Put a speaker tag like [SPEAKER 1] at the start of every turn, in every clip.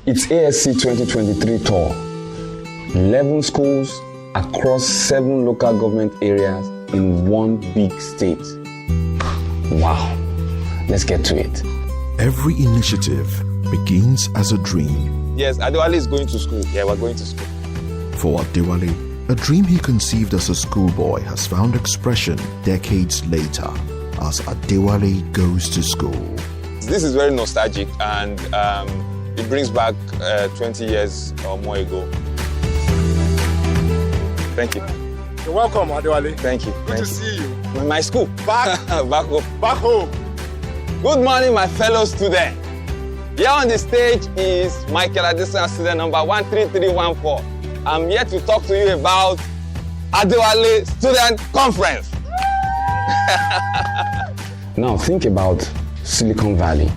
[SPEAKER 1] It's ASC 2023 tour. 11 schools across 7 local government areas in one big state. Wow. Let's get to it.
[SPEAKER 2] Every initiative begins as a dream.
[SPEAKER 3] Yes, Adewale is going to school. Yeah, we're going to school.
[SPEAKER 2] For Adewale, a dream he conceived as a schoolboy has found expression decades later as Adewale goes to school.
[SPEAKER 3] This is very nostalgic, and it brings back 20 years or more ago. Thank you.
[SPEAKER 4] You're welcome, Adéwálé.
[SPEAKER 3] Thank you.
[SPEAKER 4] Good to see you.
[SPEAKER 3] In my school. Back home.
[SPEAKER 4] Back home.
[SPEAKER 3] Good morning, my fellow students. Here on the stage is Michael Adesanya, student number 13314. I'm here to talk to you about Adewale Student Conference.
[SPEAKER 1] Now think about Silicon Valley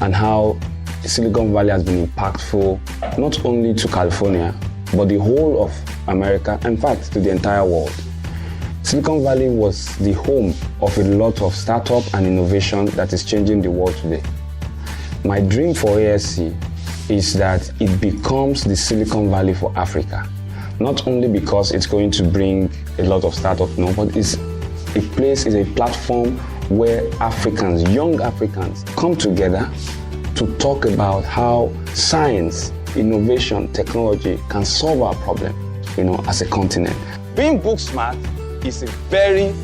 [SPEAKER 1] and how Silicon Valley has been impactful not only to California, but the whole of America, in fact, to the entire world. Silicon Valley was the home of a lot of startup and innovation that is changing the world today. My dream for ASC is that it becomes the Silicon Valley for Africa. Not only because it's going to bring a lot of startups, no, but it's a platform where Africans, young Africans, come together to talk about how science, innovation, technology can solve our problem, as a continent.
[SPEAKER 3] Being book smart is a very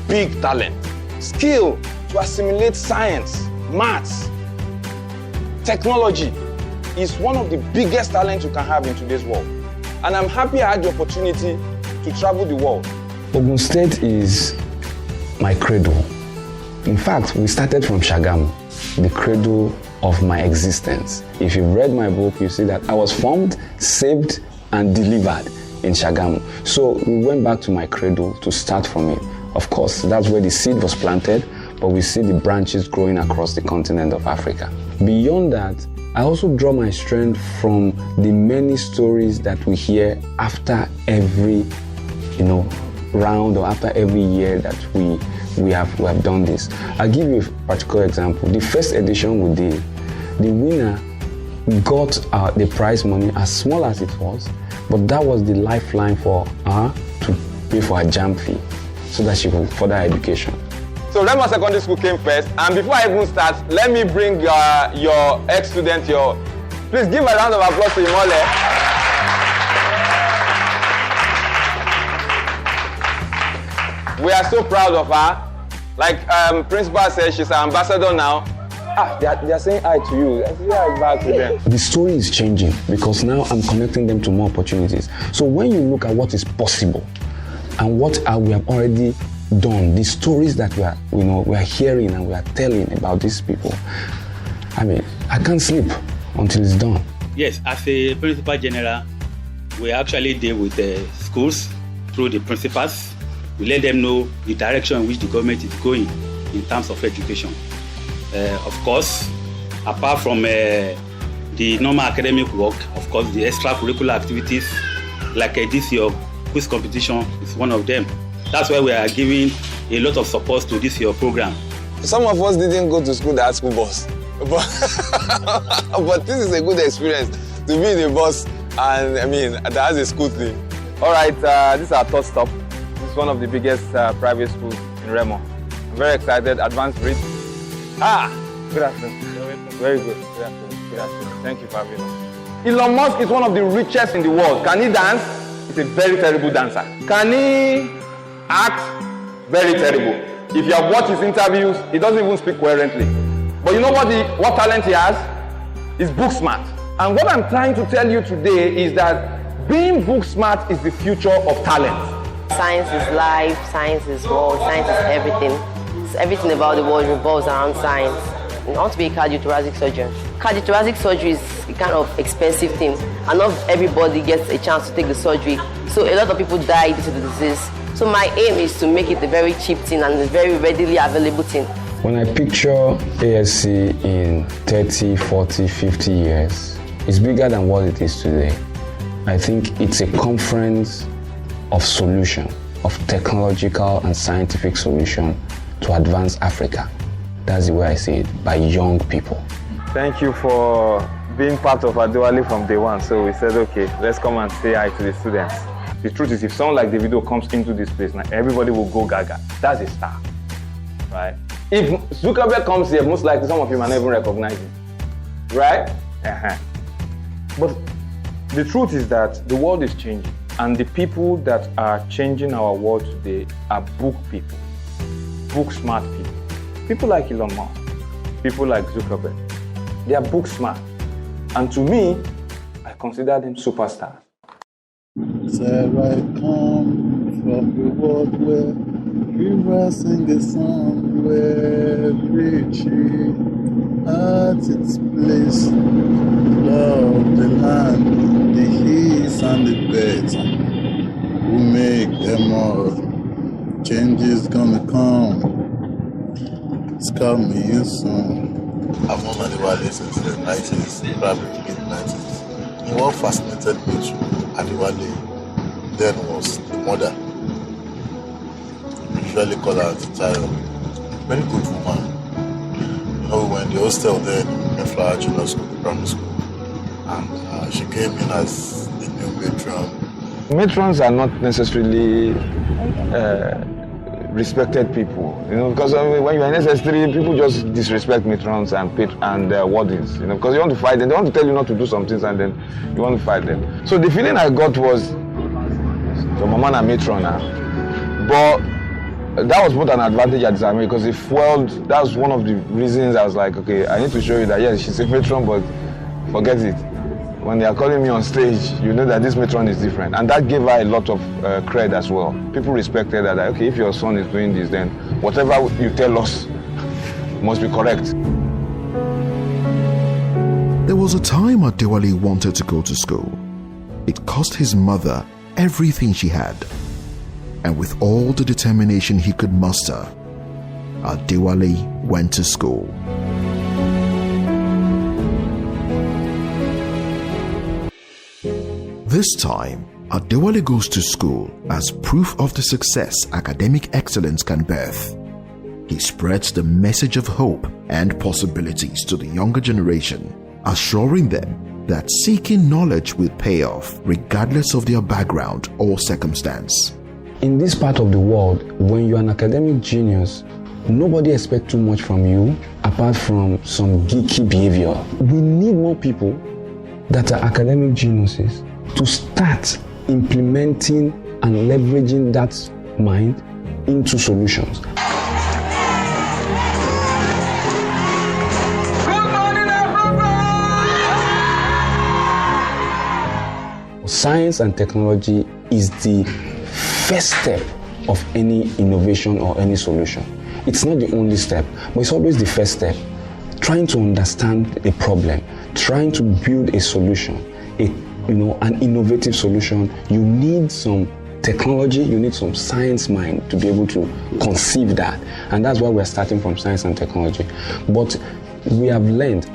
[SPEAKER 3] big talent. Skill to assimilate science, maths, technology is one of the biggest talents you can have in today's world. And I'm happy I had the opportunity to travel the world.
[SPEAKER 1] Ogun State is my cradle. In fact, we started from Shagamu, the cradle of my existence. If you've read my book, you see that I was formed, saved, and delivered in Shagamu. So we went back to my cradle to start from it. Of course, that's where the seed was planted, but we see the branches growing across the continent of Africa. Beyond that, I also draw my strength from the many stories that we hear after every, round or after every year that we have done this. I'll give you a particular example. The first edition we did, the winner got the prize money as small as it was, but that was the lifeline for her to pay for her JAMB fee so that she could further education.
[SPEAKER 3] So Remo Secondary School came first, and before I even start, let me bring your ex-student, please give a round of applause to Imole. We are so proud of her. Like Principal says, she's our ambassador now. They are saying hi to you. Let's say hi back to them.
[SPEAKER 1] The story is changing because now I'm connecting them to more opportunities. So when you look at what is possible and what we have already done, the stories that we are hearing and we are telling about these people, I can't sleep until it's done.
[SPEAKER 5] Yes, as a principal general, we actually deal with the schools through the principals. We let them know the direction in which the government is going in terms of education. Of course, apart from the normal academic work, of course, the extracurricular activities like this year quiz competition is one of them. That's why we are giving a lot of support to this year program.
[SPEAKER 3] Some of us didn't go to school that school bus, but this is a good experience to be in a bus, and that has a school thing. All right, this is our third stop. This is one of the biggest private schools in Remo. I'm very excited. Advanced Bridge. Good afternoon. Very good. Good afternoon. Good afternoon. Thank you for having us. Elon Musk is one of the richest in the world. Can he dance? He's a very terrible dancer. Can he act? Very terrible. If you have watched his interviews, he doesn't even speak coherently. But you know what talent he has? He's book smart. And what I'm trying to tell you today is that being book smart is the future of talent.
[SPEAKER 6] Science is life, science is world, science is everything. Everything about the world revolves around science. I want to be a cardiothoracic surgeon. Cardiothoracic surgery is a kind of expensive thing, and not everybody gets a chance to take the surgery. So a lot of people die due to the disease. So my aim is to make it a very cheap thing and a very readily available thing.
[SPEAKER 1] When I picture ASC in 30, 40, 50 years, it's bigger than what it is today. I think it's a conference of solution, of technological and scientific solution to advance Africa. That's the way I see it, by young people.
[SPEAKER 3] Thank you for being part of Adéwálé from day one, so we said, okay, let's come and say hi to the students. The truth is, if someone like Davido comes into this place, now everybody will go gaga. That's a star, right? If Zuckerberg comes here, most likely some of you might not even recognize him, right? But the truth is that the world is changing, and the people that are changing our world today are book people, book smart people. People like Elon Musk, people like Zuckerberg. They are book smart. And to me, I consider them superstars.
[SPEAKER 4] Said I come from the world where rivers sing a song, where every tree at its place. Love the land, the hills and the birds, who make them all. Change is gonna come. It's coming soon. I've known Adewale since the 90s, probably mid-90s. And what fascinated me to Adewale then was the mother. We usually call her the child. Very good woman. You know, we were in the hostel then in Mayflower Junior School, primary school. And she came in as the new matron.
[SPEAKER 3] Matrons are not necessarily respected people, you know, because when you're in SS3, people just disrespect matrons and wardens, you know, because you want to fight them. They want to tell you not to do some things and then you want to fight them. So the feeling I got was, so my man a matron now, but that was both an advantage and disadvantage because it fueled, that was one of the reasons I was like, okay, I need to show you that yes, she's a matron, but forget it. When they are calling me on stage, you know that this matron is different. And that gave her a lot of cred as well. People respected that, okay, if your son is doing this, then whatever you tell us must be correct.
[SPEAKER 2] There was a time Adewale wanted to go to school. It cost his mother everything she had. And with all the determination he could muster, Adewale went to school. This time, Adewale goes to school as proof of the success academic excellence can birth. He spreads the message of hope and possibilities to the younger generation, assuring them that seeking knowledge will pay off regardless of their background or circumstance.
[SPEAKER 1] In this part of the world, when you're an academic genius, nobody expects too much from you apart from some geeky behavior. We need more people that are academic geniuses to start implementing and leveraging that mind into solutions.
[SPEAKER 3] Good morning, everyone!
[SPEAKER 1] Science and technology is the first step of any innovation or any solution. It's not the only step, but it's always the first step. Trying to understand a problem, trying to build a solution, an innovative solution, you need some technology, you need some science mind to be able to conceive that. And that's why we're starting from science and technology. But I have learned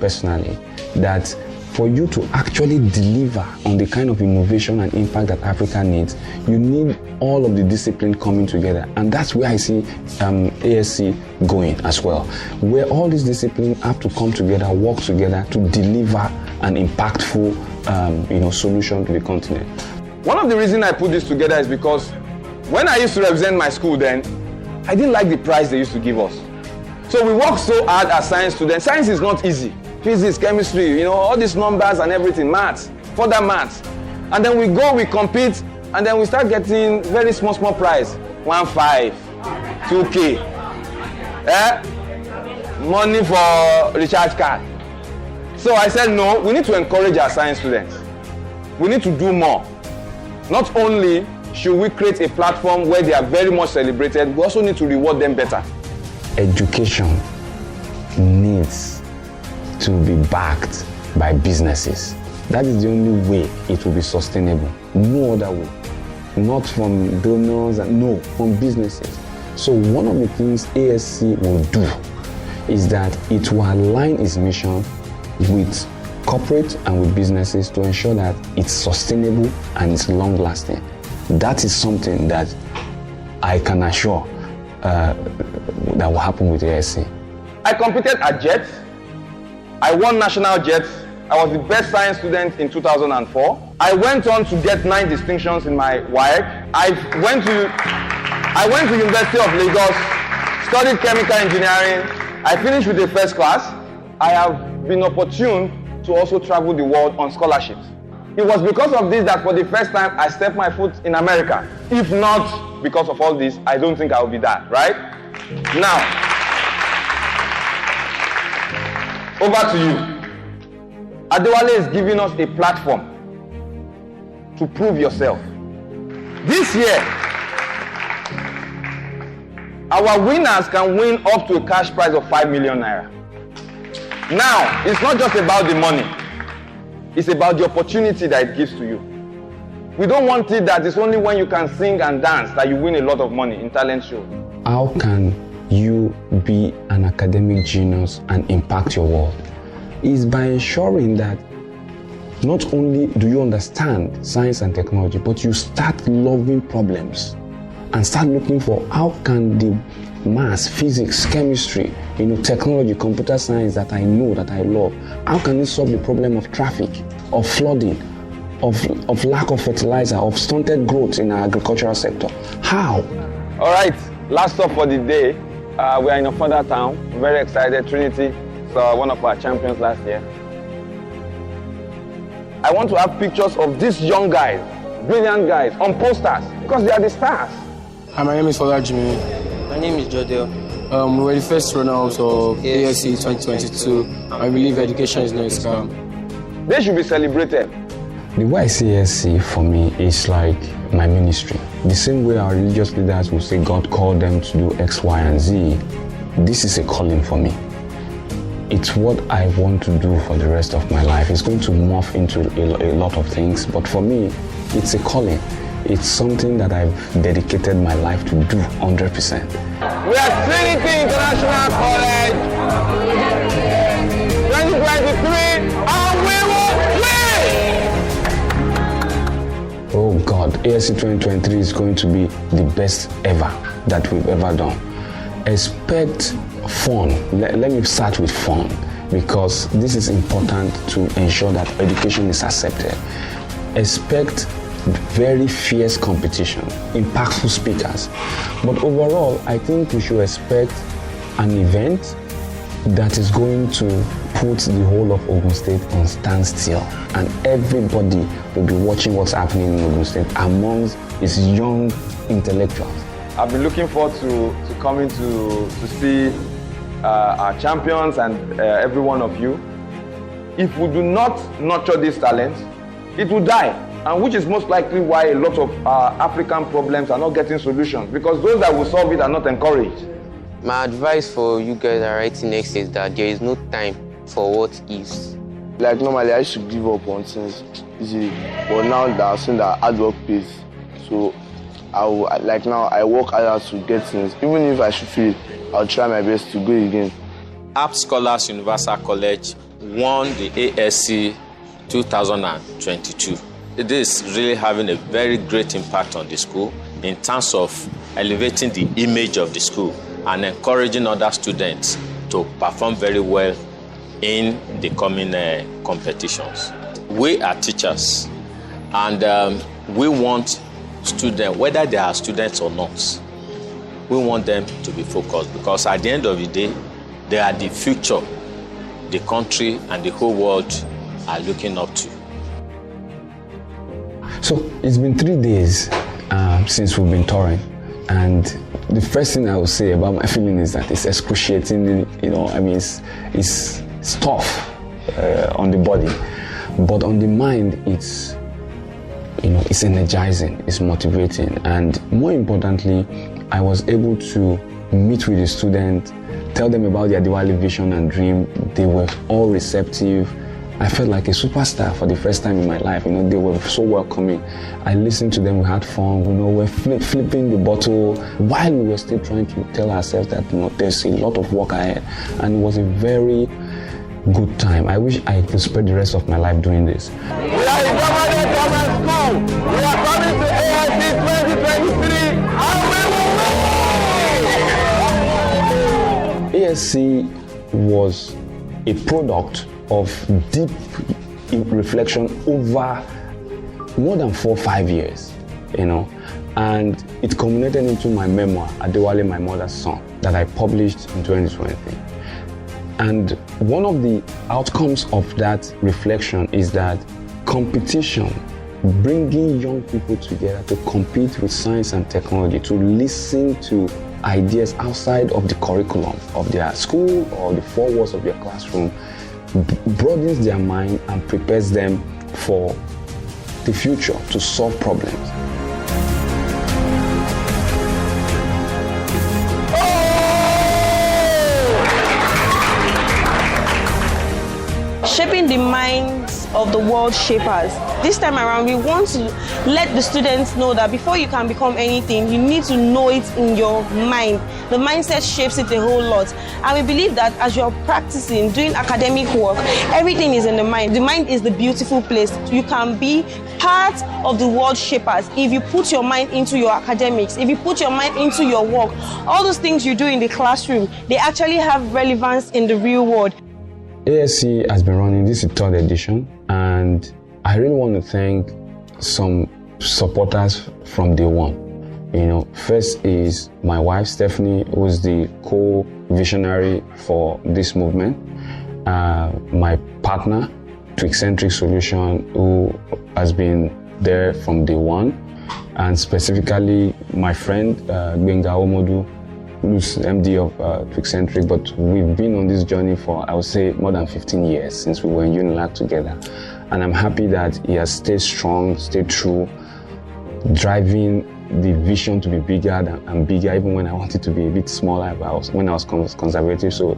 [SPEAKER 1] personally that for you to actually deliver on the kind of innovation and impact that Africa needs, you need all of the discipline coming together. And that's where I see ASC going as well, where all these disciplines have to come together, work together to deliver an impactful solution to the continent.
[SPEAKER 3] One of the reasons I put this together is because when I used to represent my school then, I didn't like the prize they used to give us. So we worked so hard as science students. Science is not easy. Physics, chemistry, all these numbers and everything, maths, further maths. And then we compete, and then we start getting very small prize. 1.5, 2K. Money for recharge card. So I said, no, we need to encourage our science students. We need to do more. Not only should we create a platform where they are very much celebrated, we also need to reward them better.
[SPEAKER 1] Education needs to be backed by businesses. That is the only way it will be sustainable. No other way. Not from donors, no, from businesses. So one of the things ASC will do is that it will align its mission with corporate and with businesses to ensure that it's sustainable and it's long-lasting. That is something that I can assure that will happen with ASC.
[SPEAKER 3] I competed at JET. I won national JET I was the best science student in 2004. I went on to get 9 distinctions in my WAEC. I went to University of Lagos, studied chemical engineering. I finished with a first class. I have been opportune to also travel the world on scholarships. It was because of this that for the first time I stepped my foot in America. If not because of all this, I don't think I will be that, right? Now, over to you. Adéwálé is giving us a platform to prove yourself. This year, our winners can win up to a cash prize of 5 million naira. Now, it's not just about the money. It's about the opportunity that it gives to you. We don't want it that it's only when you can sing and dance that you win a lot of money in talent shows.
[SPEAKER 1] How can you be an academic genius and impact your world? Is by ensuring that not only do you understand science and technology, but you start loving problems and start looking for how can the maths, physics, chemistry, technology, computer science that I know, that I love, how can it solve the problem of traffic, of flooding, of lack of fertilizer, of stunted growth in our agricultural sector? How?
[SPEAKER 3] All right, last stop for the day. We are in a further town. Very excited. Trinity, so one of our champions last year. I want to have pictures of these young guys, brilliant guys, on posters, because they are the stars.
[SPEAKER 7] Hi, my name is Fola Jimmy.
[SPEAKER 8] My name is Jodel.
[SPEAKER 7] We were the first runners of ASC 2022. I believe education is no scam.
[SPEAKER 3] They should be celebrated.
[SPEAKER 1] The way I see ASC for me is like my ministry. The same way our religious leaders will say God called them to do X, Y, and Z, this is a calling for me. It's what I want to do for the rest of my life. It's going to morph into a lot of things, but for me, it's a calling. It's something that I've dedicated my life to do 100%.
[SPEAKER 3] We are Trinity International College 2023, and we will win!
[SPEAKER 1] Oh God, ASC 2023 is going to be the best ever that we've ever done. Expect fun. Let me start with fun, because this is important to ensure that education is accepted. Expect very fierce competition, impactful speakers. But overall, I think we should expect an event that is going to put the whole of Ogun State on standstill, and everybody will be watching what's happening in Ogun State amongst its young intellectuals.
[SPEAKER 3] I've been looking forward to coming to see our champions and every one of you. If we do not nurture this talent, it will die. And which is most likely why a lot of African problems are not getting solutions, because those that will solve it are not encouraged.
[SPEAKER 8] My advice for you guys that are writing next is that there is no time for what is.
[SPEAKER 9] Like normally I used to give up on things easily, but now that I've seen that hard work pays, so I work harder to get things. Even if I should fail, I'll try my best to go again.
[SPEAKER 10] Apt Scholars Universal College won the ASC 2022. It is really having a very great impact on the school in terms of elevating the image of the school and encouraging other students to perform very well in the coming competitions. We are teachers, and we want students, whether they are students or not, we want them to be focused, because at the end of the day, they are the future the country and the whole world are looking up to.
[SPEAKER 1] So it's been 3 days since we've been touring, and the first thing I would say about my feeling is that it's excruciating. It's tough on the body, but on the mind, it's energizing, it's motivating, and more importantly, I was able to meet with the students, tell them about the Adewale vision and dream. They were all receptive. I felt like a superstar for the first time in my life. They were so welcoming. I listened to them, we had fun, we're flipping the bottle while we were still trying to tell ourselves that there's a lot of work ahead. And it was a very good time. I wish I could spend the rest of my life doing this.
[SPEAKER 3] We are in government school. We are coming to ASC 2023, and we will win!
[SPEAKER 1] ASC was a product of deep reflection over more than 4 or 5 years, and it culminated into my memoir, Adewale, My Mother's Son, that I published in 2020. And one of the outcomes of that reflection is that competition, bringing young people together to compete with science and technology, to listen to ideas outside of the curriculum of their school or the four walls of their classroom, broadens their mind and prepares them for the future to solve problems.
[SPEAKER 11] Shaping the minds of the world shapers. This time around, we want to let the students know that before you can become anything, you need to know it in your mind. The mindset shapes it a whole lot. And we believe that as you're practicing, doing academic work, everything is in the mind. The mind is the beautiful place. You can be part of the world shapers if you put your mind into your academics, if you put your mind into your work. All those things you do in the classroom, they actually have relevance in the real world.
[SPEAKER 1] ASC has been running, this is 3rd edition, and I really want to thank some supporters from day one. First is my wife, Stephanie, who is the co-visionary for this movement. My partner, Twixcentric Solution, who has been there from day one. And specifically, my friend, Benga Omodu, who's MD of Twixcentric, but we've been on this journey for, I would say, more than 15 years since we were in Unilag together. And I'm happy that he has stayed strong, stayed true, driving the vision to be bigger and bigger, even when I wanted to be a bit smaller, when I was conservative. So,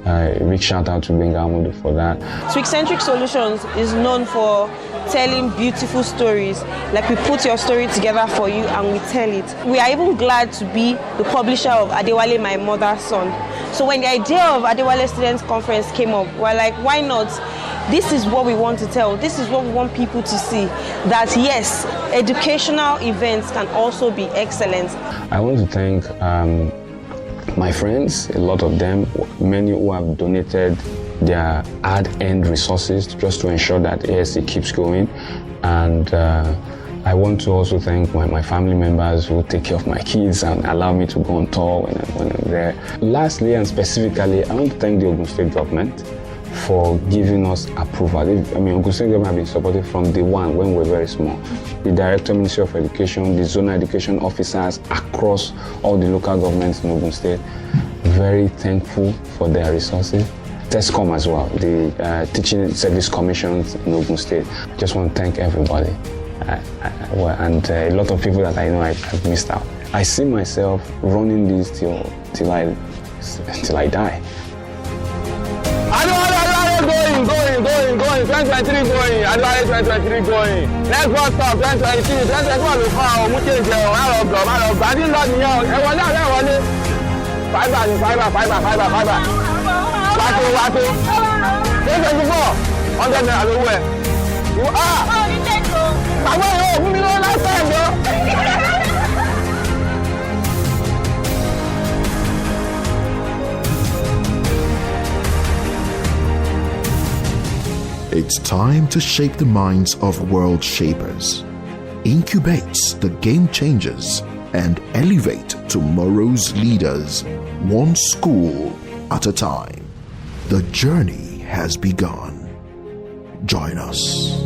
[SPEAKER 1] big shout out to Benga Omodu for that.
[SPEAKER 11] Twixcentric Solutions is known for telling beautiful stories. Like, we put your story together for you and we tell it. We are even glad to be the publisher of Adewale, My Mother's Son. So when the idea of Adewale Students Conference came up, we're like, why not? This is what we want to tell. This is what we want people to see. That yes, educational events can also be excellent.
[SPEAKER 1] I want to thank my friends, a lot of them, many who have donated their hard-earned resources just to ensure that ASC keeps going. And I want to also thank my family members who take care of my kids and allow me to go on tour when I'm there. Lastly and specifically, I want to thank the Ogun State government for giving us approval. Ogun State government have been supported from day one when we were very small. The Director, Ministry of Education, the zonal education officers across all the local governments in Ogun State, very thankful for their resources. TESCOM as well, the Teaching Service Commissions in Ogun State. Just want to thank everybody. And a lot of people that I know I've missed out. I see myself running this till I die.
[SPEAKER 3] Going, 2023 going, Adewale 2023 going. Next one stop, 2022, 2021 ló kọ́ àwọn múkèjì ẹ̀wọ̀n àrọ̀gbọ̀ àdín lọ nìyẹn ẹ̀wọ̀n náà lẹ́wọ̀lé. Fiber. Wákó. 2024, 100 naira lówó ẹ̀. Àwọn èèyàn ògùn mi lọ́wọ́ lásán ẹ̀gbọ́.
[SPEAKER 2] It's time to shape the minds of world shapers, incubate the game changers, and elevate tomorrow's leaders, one school at a time. The journey has begun. Join us.